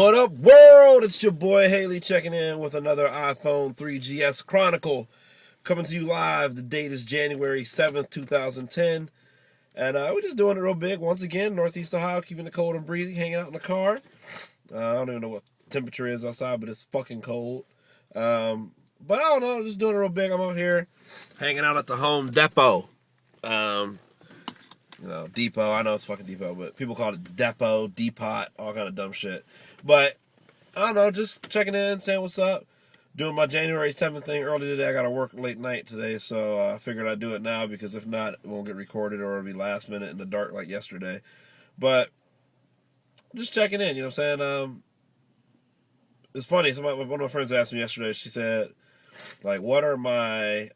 What up, world? It's your boy Haley checking in with another iPhone 3GS Chronicle. Coming to you live. The date is January 7th, 2010. And we're just doing it real big. Once again, Northeast Ohio, keeping it cold and breezy, hanging out in the car. I don't even know what temperature is outside, but it's fucking cold. But I don't know, just doing it real big. I'm out here hanging out at the Home Depot. Depot. I know it's fucking Depot, but people call it Depot, Depot, all kind of dumb shit. But I don't know, just checking in, saying what's up. Doing my January 7th thing early today. I got to work late night today, so I figured I'd do it now because if not, it won't get recorded or it'll be last minute in the dark like yesterday. But just checking in, you know what I'm saying? It's funny. One of my friends asked me yesterday. She said, like, what are my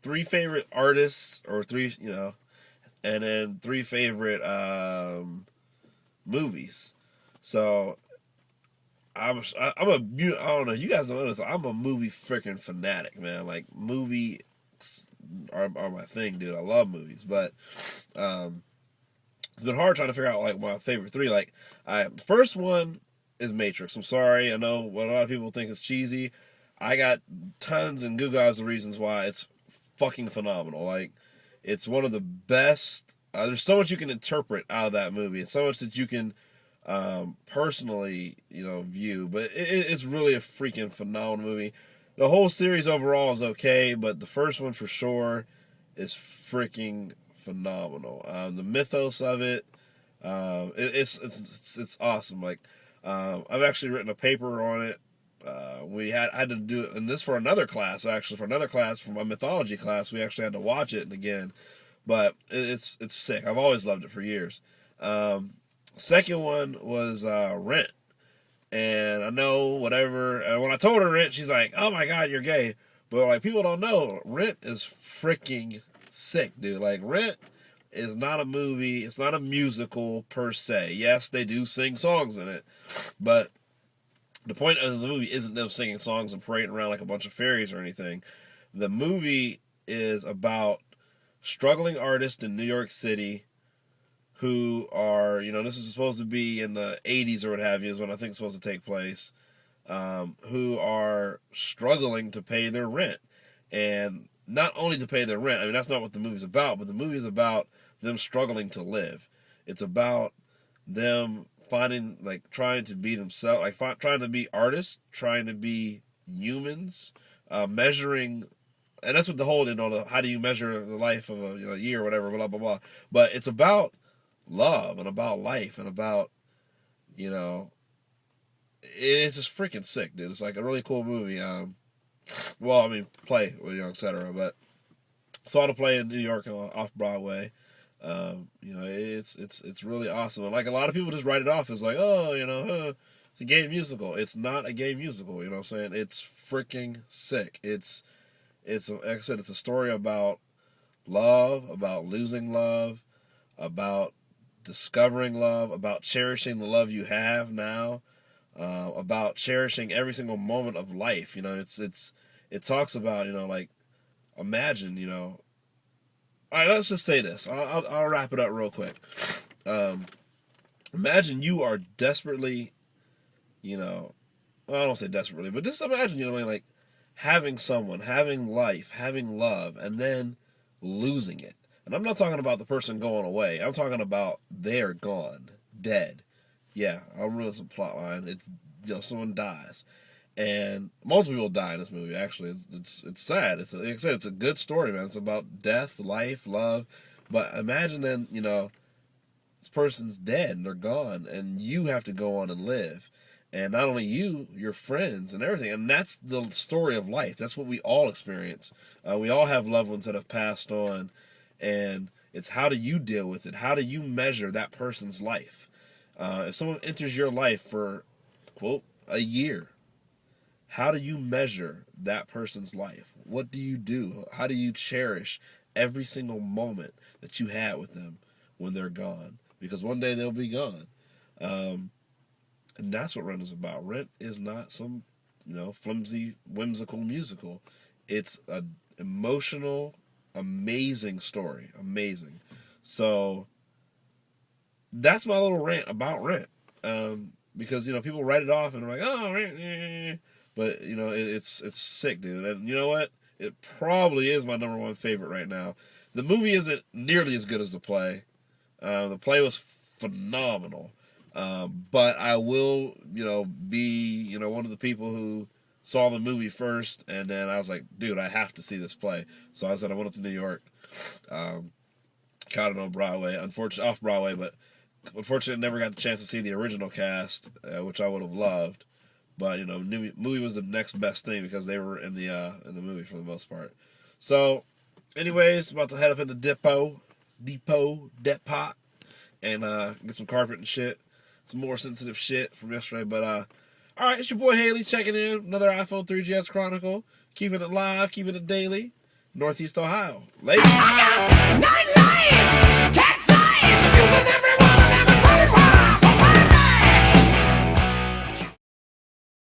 three favorite artists or three, and then three favorite movies. So I don't know, you guys don't know this, I'm a movie freaking fanatic, man. Like, movies are my thing, dude. I love movies, but it's been hard trying to figure out, like, my favorite three. Like, the first one is Matrix. I'm sorry, I know what a lot of people think is cheesy. I got tons and goo-gaws of reasons why it's fucking phenomenal. Like, it's one of the best. There's so much you can interpret out of that movie. It's so much that you can personally, view. But it's really a freaking phenomenal movie. The whole series overall is okay, but the first one for sure is freaking phenomenal. The mythos of it, it's awesome. Like, I've actually written a paper on it. I had to do it, and this for another class, actually. For another class, for my mythology class, we actually had to watch it again. But it's sick. I've always loved it for years. Second one was Rent. And I know, whatever, and when I told her Rent, she's like, oh my god, you're gay. But, like, people don't know, Rent is freaking sick, dude. Like, Rent is not a movie, it's not a musical per se. Yes, they do sing songs in it, but the point of the movie isn't them singing songs and parading around like a bunch of fairies or anything. The movie is about struggling artists in New York City who are, this is supposed to be in the 80s or what have you, is when I think it's supposed to take place, who are struggling to pay their rent. And not only to pay their rent, I mean, that's not what the movie's about, but the movie's about them struggling to live. It's about them finding, like, trying to be themselves, like, trying to be artists, trying to be humans, measuring, and that's what the whole, how do you measure the life of a year or whatever, blah, blah, blah. But it's about love and about life and about, it's just freaking sick, dude. It's like a really cool movie. Play, etc. But saw the play in New York off Broadway. It's really awesome. And, like, a lot of people just write it off as like, it's a gay musical. It's not a gay musical. You know what I'm saying? It's freaking sick. It's like I said, it's a story about love, about losing love, about discovering love, about cherishing the love you have now, about cherishing every single moment of life. It talks about, like, imagine, all right, let's just say this. I'll wrap it up real quick. Imagine you are desperately, I don't say desperately, but just imagine, like, having someone, having life, having love, and then losing it. And I'm not talking about the person going away. I'm talking about they're gone, dead. Yeah, I'll ruin some plot line. It's, someone dies. And most people die in this movie, actually. It's sad. Like I said, it's a good story, man. It's about death, life, love. But imagine then, this person's dead and they're gone, and you have to go on and live. And not only you, your friends and everything. And that's the story of life. That's what we all experience. We all have loved ones that have passed on. And it's, how do you deal with it? How do you measure that person's life? If someone enters your life for, quote, a year, how do you measure that person's life? What do you do? How do you cherish every single moment that you had with them when they're gone? Because one day they'll be gone. And that's what Rent is about. Rent is not some, flimsy, whimsical musical. It's an emotional, amazing story. Amazing. So that's my little rant about Rent. because people write it off and they're like, oh, but it's sick, dude. And you know what? It probably is my number one favorite right now. The movie isn't nearly as good as the play. The play was phenomenal. But I will, be, one of the people who saw the movie first, and then I was like, dude, I have to see this play. So I said I went up to New York, caught it on Broadway, off Broadway, but unfortunately never got the chance to see the original cast, which I would have loved. But movie was the next best thing because they were in the movie for the most part. So, anyways, about to head up in the depot, and get some carpet and shit, some more sensitive shit from yesterday. But all right, it's your boy Haley checking in. Another iPhone 3GS Chronicle, keeping it live, keeping it daily, Northeast Ohio. Later.